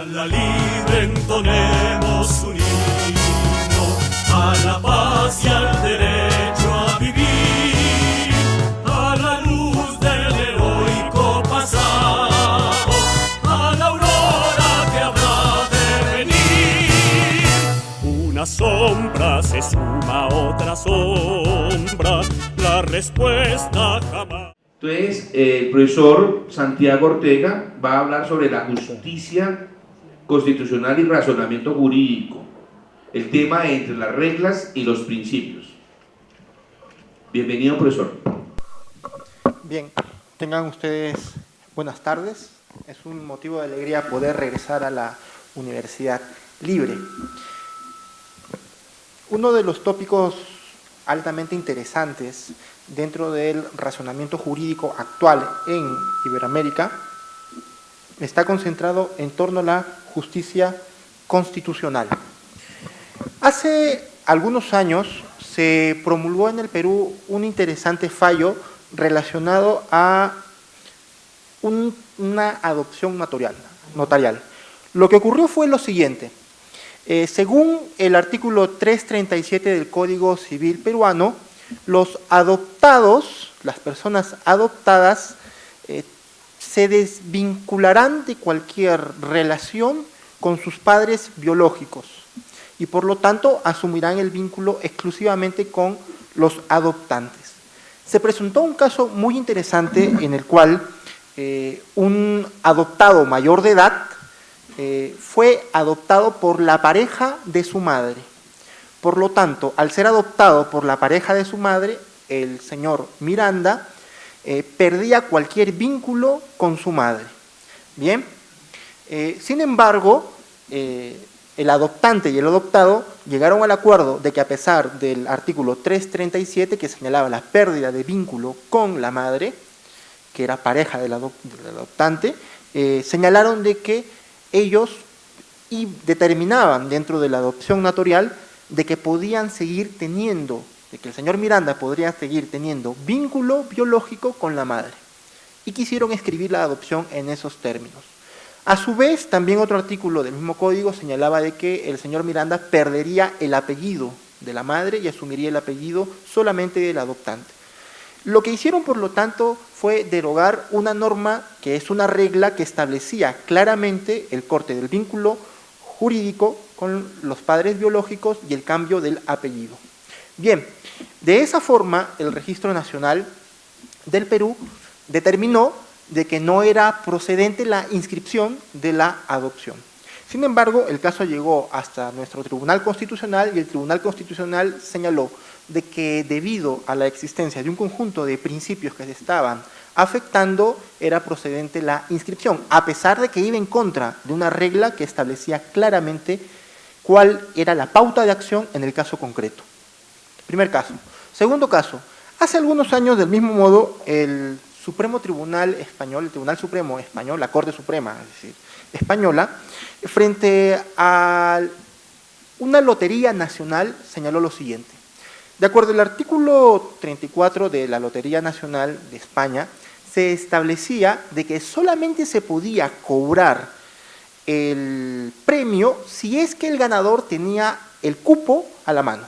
A la libre entonemos un himno, a la paz y al derecho a vivir, a la luz del heroico pasado, a la aurora que habrá de venir. Una sombra se suma a otra sombra, la respuesta jamás. Entonces, el profesor Santiago Ortega va a hablar sobre la justicia constitucional y razonamiento jurídico, el tema entre las reglas y los principios. Bienvenido, profesor. Bien, tengan ustedes buenas tardes. Es un motivo de alegría poder regresar a la Universidad Libre. Uno de los tópicos altamente interesantes dentro del razonamiento jurídico actual en Iberoamérica está concentrado en torno a la justicia constitucional. Hace algunos años se promulgó en el Perú un interesante fallo relacionado a una adopción notarial. Lo que ocurrió fue lo siguiente. Según el artículo 337 del Código Civil peruano, los adoptados, las personas adoptadas, se desvincularán de cualquier relación con sus padres biológicos y por lo tanto asumirán el vínculo exclusivamente con los adoptantes. Se presentó un caso muy interesante en el cual un adoptado mayor de edad fue adoptado por la pareja de su madre. Por lo tanto, al ser adoptado por la pareja de su madre, el señor Miranda perdía cualquier vínculo con su madre. Bien, sin embargo, el adoptante y el adoptado llegaron al acuerdo de que a pesar del artículo 337 que señalaba la pérdida de vínculo con la madre, que era pareja del adoptante, señalaron de que ellos determinaban dentro de la adopción notarial de que podían seguir teniendo, de que el señor Miranda podría seguir teniendo vínculo biológico con la madre. Y quisieron escribir la adopción en esos términos. A su vez, también otro artículo del mismo código señalaba de que el señor Miranda perdería el apellido de la madre y asumiría el apellido solamente del adoptante. Lo que hicieron, por lo tanto, fue derogar una norma que es una regla que establecía claramente el corte del vínculo jurídico con los padres biológicos y el cambio del apellido. Bien, de esa forma el Registro Nacional del Perú determinó de que no era procedente la inscripción de la adopción. Sin embargo, el caso llegó hasta nuestro Tribunal Constitucional y el Tribunal Constitucional señaló de que debido a la existencia de un conjunto de principios que se estaban afectando, era procedente la inscripción, a pesar de que iba en contra de una regla que establecía claramente cuál era la pauta de acción en el caso concreto. Primer caso. Segundo caso. Hace algunos años, del mismo modo, el Supremo Tribunal Español, el Tribunal Supremo Español, la Corte Suprema, es decir, española, frente a una lotería nacional, señaló lo siguiente. De acuerdo al artículo 34 de la Lotería Nacional de España, se establecía de que solamente se podía cobrar el premio si es que el ganador tenía el cupo a la mano.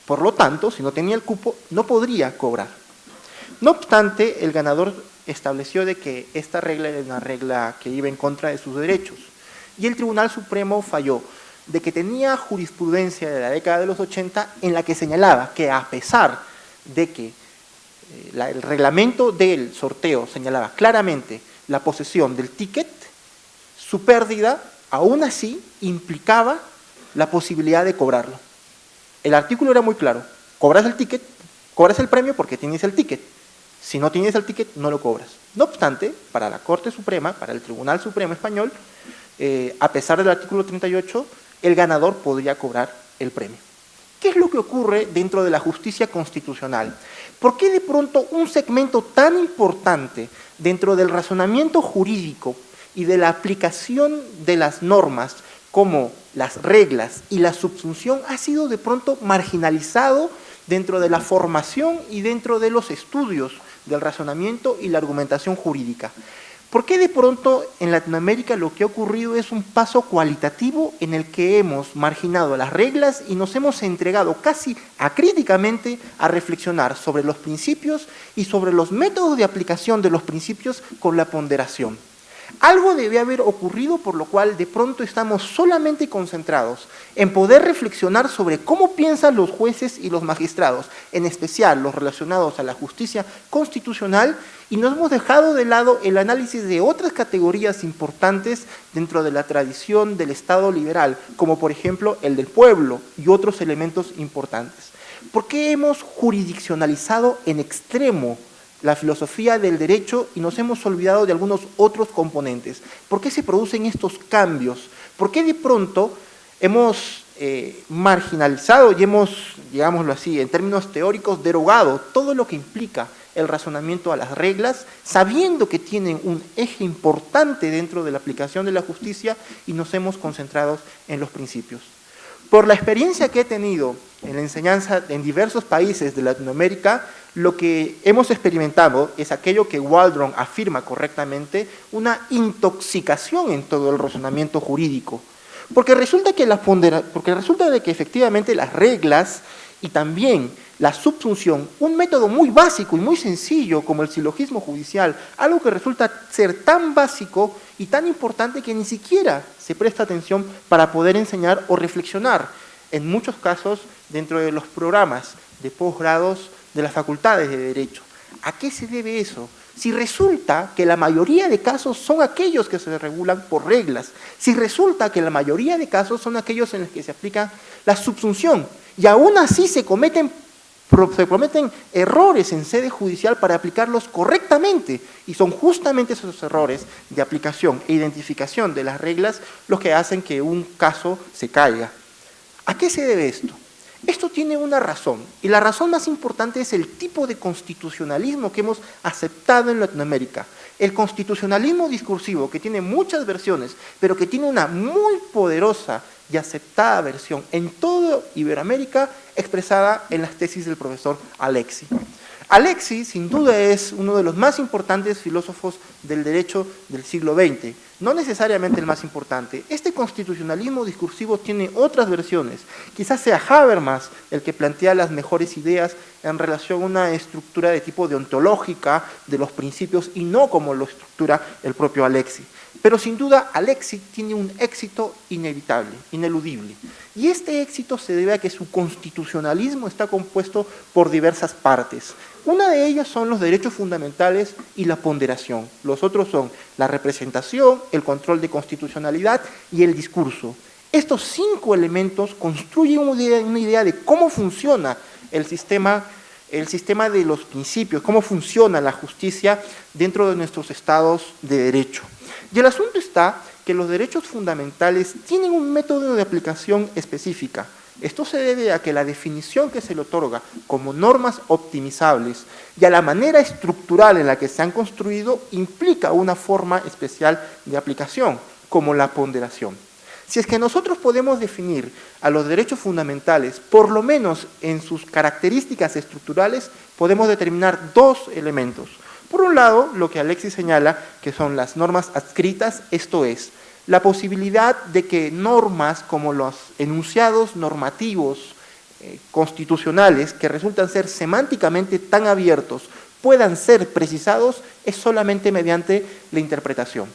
Por lo tanto, si no tenía el cupo, no podría cobrar. No obstante, el ganador estableció de que esta regla era una regla que iba en contra de sus derechos. Y el Tribunal Supremo falló de que tenía jurisprudencia de la década de los 80 en la que señalaba que a pesar de que el reglamento del sorteo señalaba claramente la posesión del ticket, su pérdida aún así implicaba la posibilidad de cobrarlo. El artículo era muy claro, cobras el ticket, cobras el premio porque tienes el ticket. Si no tienes el ticket, no lo cobras. No obstante, para la Corte Suprema, para el Tribunal Supremo Español, a pesar del artículo 38, el ganador podría cobrar el premio. ¿Qué es lo que ocurre dentro de la justicia constitucional? ¿Por qué de pronto un segmento tan importante dentro del razonamiento jurídico y de la aplicación de las normas como las reglas y la subsunción ha sido de pronto marginalizado dentro de la formación y dentro de los estudios del razonamiento y la argumentación jurídica? ¿Por qué de pronto en Latinoamérica lo que ha ocurrido es un paso cualitativo en el que hemos marginado las reglas y nos hemos entregado casi acríticamente a reflexionar sobre los principios y sobre los métodos de aplicación de los principios con la ponderación? Algo debe haber ocurrido por lo cual de pronto estamos solamente concentrados en poder reflexionar sobre cómo piensan los jueces y los magistrados, en especial los relacionados a la justicia constitucional, y nos hemos dejado de lado el análisis de otras categorías importantes dentro de la tradición del Estado liberal, como por ejemplo el del pueblo y otros elementos importantes. ¿Por qué hemos jurisdiccionalizado en extremo la filosofía del derecho y nos hemos olvidado de algunos otros componentes? ¿Por qué se producen estos cambios? ¿Por qué de pronto hemos marginalizado y hemos, digámoslo así, en términos teóricos, derogado todo lo que implica el razonamiento a las reglas, sabiendo que tienen un eje importante dentro de la aplicación de la justicia, y nos hemos concentrado en los principios? Por la experiencia que he tenido en la enseñanza en diversos países de Latinoamérica, lo que hemos experimentado es aquello que Waldron afirma correctamente, una intoxicación en todo el razonamiento jurídico. Porque resulta de que efectivamente las reglas y también la subsunción, un método muy básico y muy sencillo como el silogismo judicial, algo que resulta ser tan básico y tan importante que ni siquiera se presta atención para poder enseñar o reflexionar, en muchos casos dentro de los programas de posgrados de las facultades de Derecho. ¿A qué se debe eso? Si resulta que la mayoría de casos son aquellos que se regulan por reglas, si resulta que la mayoría de casos son aquellos en los que se aplica la subsunción, y aún así se cometen errores en sede judicial para aplicarlos correctamente, y son justamente esos errores de aplicación e identificación de las reglas los que hacen que un caso se caiga. ¿A qué se debe esto? Esto tiene una razón, y la razón más importante es el tipo de constitucionalismo que hemos aceptado en Latinoamérica. El constitucionalismo discursivo, que tiene muchas versiones, pero que tiene una muy poderosa y aceptada versión en toda Iberoamérica, expresada en las tesis del profesor Alexi. Alexi, sin duda, es uno de los más importantes filósofos del derecho del siglo XX, no necesariamente el más importante. Este constitucionalismo discursivo tiene otras versiones. Quizás sea Habermas el que plantea las mejores ideas en relación a una estructura de tipo deontológica de los principios y no como lo estructura el propio Alexi. Pero sin duda Alexi tiene un éxito inevitable, ineludible. Y este éxito se debe a que su constitucionalismo está compuesto por diversas partes. Una de ellas son los derechos fundamentales y la ponderación. Los otros son la representación, el control de constitucionalidad y el discurso. Estos 5 elementos construyen una idea de cómo funciona el sistema de los principios, cómo funciona la justicia dentro de nuestros estados de derecho. Y el asunto está que los derechos fundamentales tienen un método de aplicación específica. Esto se debe a que la definición que se le otorga como normas optimizables y a la manera estructural en la que se han construido implica una forma especial de aplicación, como la ponderación. Si es que nosotros podemos definir a los derechos fundamentales, por lo menos en sus características estructurales, podemos determinar 2 elementos. Por un lado, lo que Alexis señala, que son las normas adscritas, esto es, la posibilidad de que normas como los enunciados normativos constitucionales, que resultan ser semánticamente tan abiertos, puedan ser precisados, es solamente mediante la interpretación.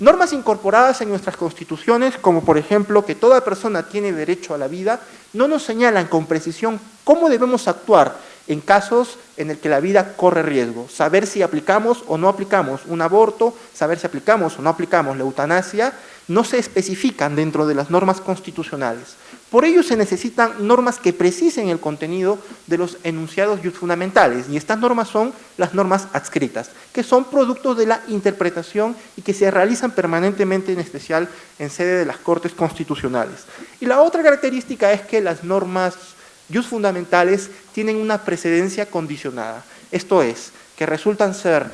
Normas incorporadas en nuestras constituciones, como por ejemplo que toda persona tiene derecho a la vida, no nos señalan con precisión cómo debemos actuar en casos en el que la vida corre riesgo. Saber si aplicamos o no aplicamos un aborto, saber si aplicamos o no aplicamos la eutanasia, no se especifican dentro de las normas constitucionales. Por ello se necesitan normas que precisen el contenido de los enunciados fundamentales, y estas normas son las normas adscritas, que son productos de la interpretación y que se realizan permanentemente, en especial en sede de las Cortes Constitucionales. Y la otra característica es que las normas fundamentales tienen una precedencia condicionada, esto es, que resultan ser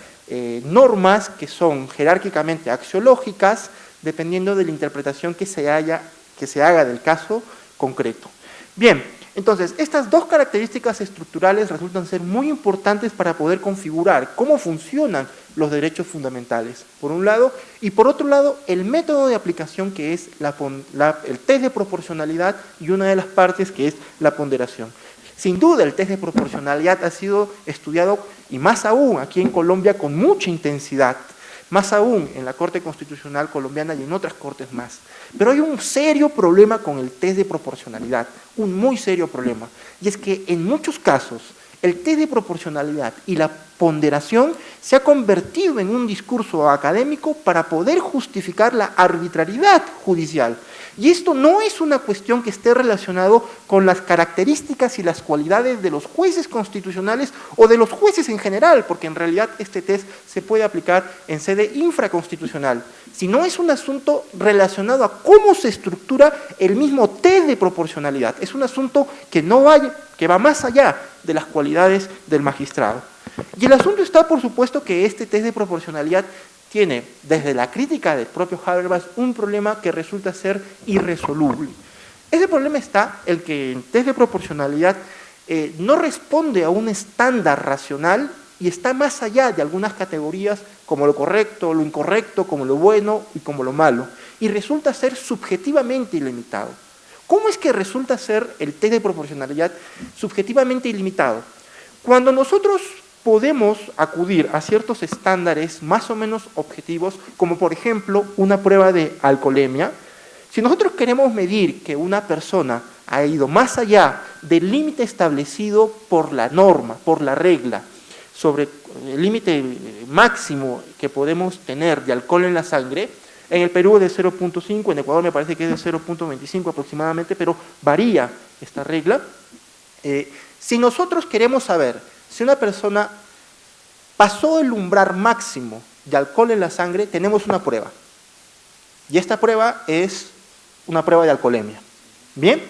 normas que son jerárquicamente axiológicas, dependiendo de la interpretación que se haga del caso concreto. Bien, Entonces, estas dos características estructurales resultan ser muy importantes para poder configurar cómo funcionan los derechos fundamentales, por un lado, y por otro lado, el método de aplicación que es el test de proporcionalidad y una de las partes que es la ponderación. Sin duda, el test de proporcionalidad ha sido estudiado, y más aún aquí en Colombia, con mucha intensidad, más aún en la Corte Constitucional colombiana y en otras cortes más. Pero hay un serio problema con el test de proporcionalidad, un muy serio problema, y es que en muchos casos el test de proporcionalidad y la ponderación se ha convertido en un discurso académico para poder justificar la arbitrariedad judicial. Y esto no es una cuestión que esté relacionado con las características y las cualidades de los jueces constitucionales o de los jueces en general, porque en realidad este test se puede aplicar en sede infraconstitucional, sino es un asunto relacionado a cómo se estructura el mismo test de proporcionalidad. Es un asunto que va más allá de las cualidades del magistrado. Y el asunto está, por supuesto, que este test de proporcionalidad tiene, desde la crítica del propio Habermas, un problema que resulta ser irresoluble. Ese problema está el que el test de proporcionalidad no responde a un estándar racional y está más allá de algunas categorías como lo correcto, lo incorrecto, como lo bueno y como lo malo, y resulta ser subjetivamente ilimitado. ¿Cómo es que resulta ser el test de proporcionalidad subjetivamente ilimitado? Cuando nosotros podemos acudir a ciertos estándares más o menos objetivos, como por ejemplo una prueba de alcoholemia, si nosotros queremos medir que una persona ha ido más allá del límite establecido por la norma, por la regla, sobre el límite máximo que podemos tener de alcohol en la sangre, en el Perú es de 0.5, en Ecuador me parece que es de 0.25 aproximadamente, pero varía esta regla. Si nosotros queremos saber si una persona pasó el umbral máximo de alcohol en la sangre, tenemos una prueba. Y esta prueba es una prueba de alcoholemia. Bien,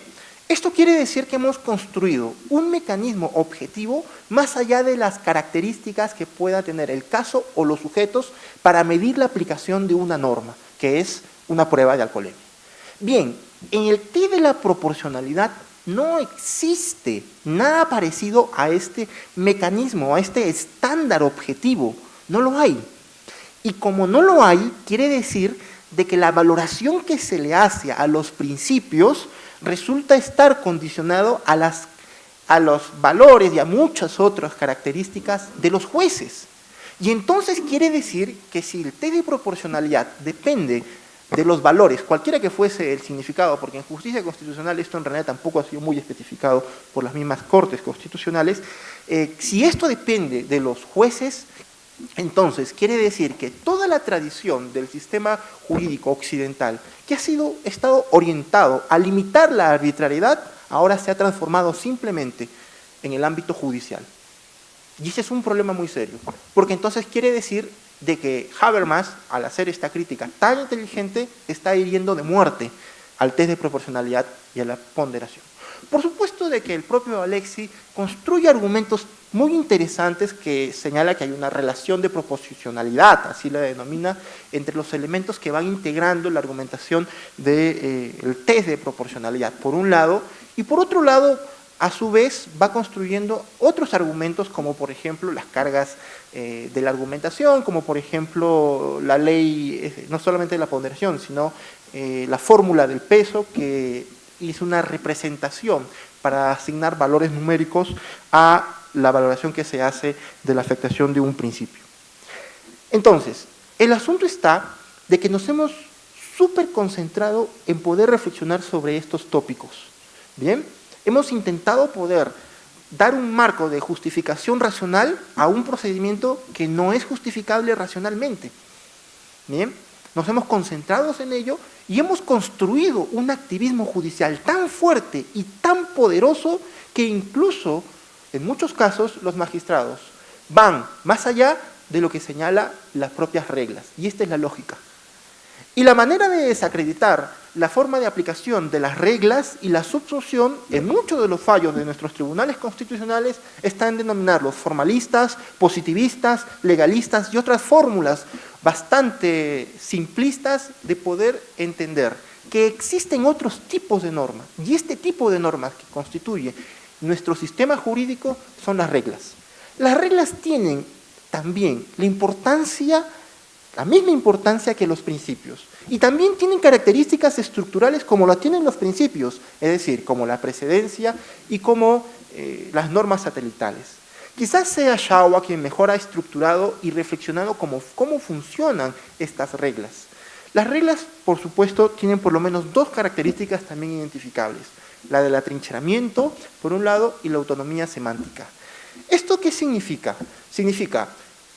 esto quiere decir que hemos construido un mecanismo objetivo más allá de las características que pueda tener el caso o los sujetos para medir la aplicación de una norma, que es una prueba de alcoholemia. Bien, en el test de la proporcionalidad no existe nada parecido a este mecanismo, a este estándar objetivo. No lo hay. Y como no lo hay, quiere decir de que la valoración que se le hace a los principios resulta estar condicionado a los valores y a muchas otras características de los jueces. Y entonces quiere decir que si el test de proporcionalidad depende de los valores, cualquiera que fuese el significado, porque en justicia constitucional esto en realidad tampoco ha sido muy especificado por las mismas cortes constitucionales, si esto depende de los jueces, entonces quiere decir que toda la tradición del sistema jurídico occidental que ha estado orientado a limitar la arbitrariedad, ahora se ha transformado simplemente en el ámbito judicial. Y ese es un problema muy serio, porque entonces quiere decir de que Habermas, al hacer esta crítica tan inteligente, está hiriendo de muerte al test de proporcionalidad y a la ponderación. Por supuesto de que el propio Alexis construye argumentos muy interesantes que señala que hay una relación de proporcionalidad, así la denomina, entre los elementos que van integrando la argumentación del test de proporcionalidad, por un lado, y por otro lado, a su vez, va construyendo otros argumentos, como por ejemplo las cargas de la argumentación, como por ejemplo la ley, no solamente de la ponderación, sino la fórmula del peso, que es una representación para asignar valores numéricos a la valoración que se hace de la afectación de un principio. Entonces, el asunto está de que nos hemos súper concentrado en poder reflexionar sobre estos tópicos. ¿Bien? Hemos intentado poder dar un marco de justificación racional a un procedimiento que no es justificable racionalmente. ¿Bien? Nos hemos concentrado en ello y hemos construido un activismo judicial tan fuerte y tan poderoso que incluso, en muchos casos, los magistrados van más allá de lo que señala las propias reglas. Y esta es la lógica. Y la manera de desacreditar la forma de aplicación de las reglas y la subsunción en muchos de los fallos de nuestros tribunales constitucionales está en denominarlos formalistas, positivistas, legalistas y otras fórmulas bastante simplistas de poder entender que existen otros tipos de normas, y este tipo de normas que constituye nuestro sistema jurídico son las reglas. Las reglas tienen también la misma importancia que los principios, y también tienen características estructurales como la tienen los principios, es decir, como la precedencia y como las normas satelitales. Quizás sea Shawa quien mejor ha estructurado y reflexionado cómo funcionan estas reglas. Las reglas, por supuesto, tienen por lo menos dos características también identificables, la del atrincheramiento, por un lado, y la autonomía semántica. ¿Esto qué significa? Significa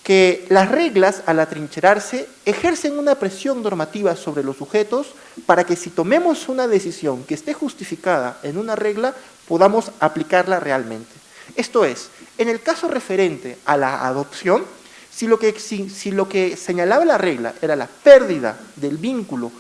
que las reglas, al atrincherarse, ejercen una presión normativa sobre los sujetos para que si tomemos una decisión que esté justificada en una regla, podamos aplicarla realmente. Esto es, en el caso referente a la adopción, si lo que señalaba la regla era la pérdida del vínculo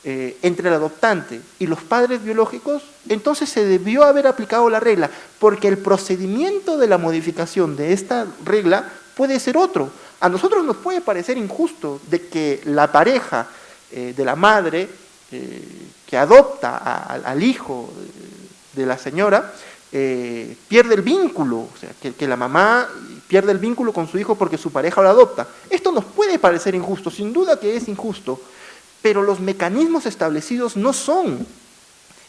entre el adoptante y los padres biológicos, entonces se debió haber aplicado la regla, porque el procedimiento de la modificación de esta regla puede ser otro. A nosotros nos puede parecer injusto de que la pareja de la madre que adopta al hijo de la señora pierde el vínculo, o sea, que la mamá pierde el vínculo con su hijo porque su pareja lo adopta. Esto nos puede parecer injusto, sin duda que es injusto, pero los mecanismos establecidos no son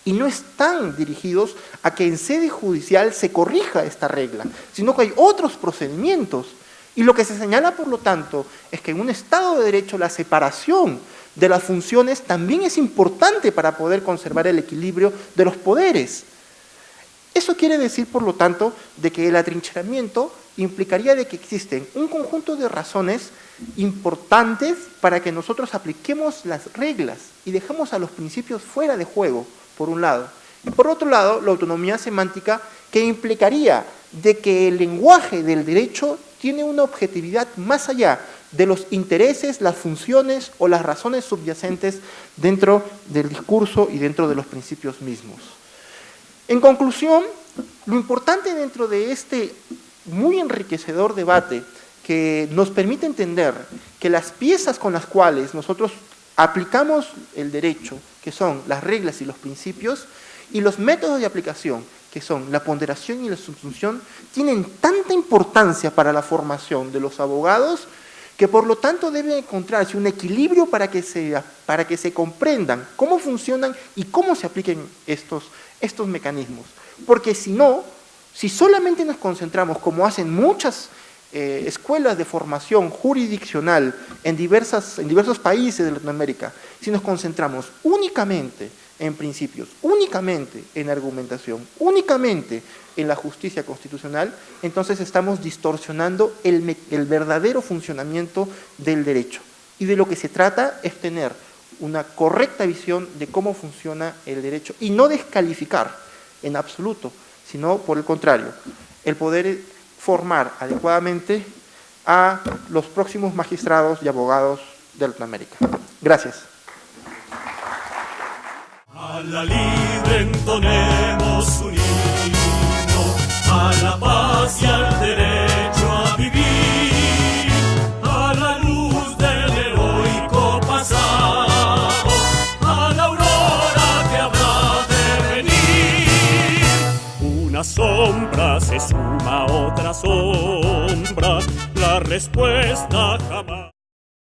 y no están dirigidos a que en sede judicial se corrija esta regla, sino que hay otros procedimientos. Y lo que se señala, por lo tanto, es que en un Estado de Derecho la separación de las funciones también es importante para poder conservar el equilibrio de los poderes. Eso quiere decir, por lo tanto, de que el atrincheramiento implicaría de que existen un conjunto de razones importantes para que nosotros apliquemos las reglas y dejemos a los principios fuera de juego, por un lado. Y por otro lado, la autonomía semántica, que implicaría de que el lenguaje del derecho tiene una objetividad más allá de los intereses, las funciones o las razones subyacentes dentro del discurso y dentro de los principios mismos. En conclusión, lo importante dentro de este muy enriquecedor debate que nos permite entender que las piezas con las cuales nosotros aplicamos el derecho, que son las reglas y los principios, y los métodos de aplicación, que son la ponderación y la subsunción, tienen tanta importancia para la formación de los abogados que por lo tanto debe encontrarse un equilibrio para que se comprendan cómo funcionan y cómo se apliquen estos mecanismos. Porque si solamente nos concentramos, como hacen muchas escuelas de formación jurisdiccional en diversos países de Latinoamérica, si nos concentramos únicamente en principios, únicamente en argumentación, únicamente en la justicia constitucional, entonces estamos distorsionando el verdadero funcionamiento del derecho. Y de lo que se trata es tener una correcta visión de cómo funciona el derecho y no descalificar en absoluto, sino por el contrario, el poder formar adecuadamente a los próximos magistrados y abogados de Latinoamérica. Gracias. A la libre entonemos un himno, a la paz y al derecho a vivir, a la luz del heroico pasado, a la aurora que habrá de venir. Una sombra se suma a otra sombra, la respuesta jamás.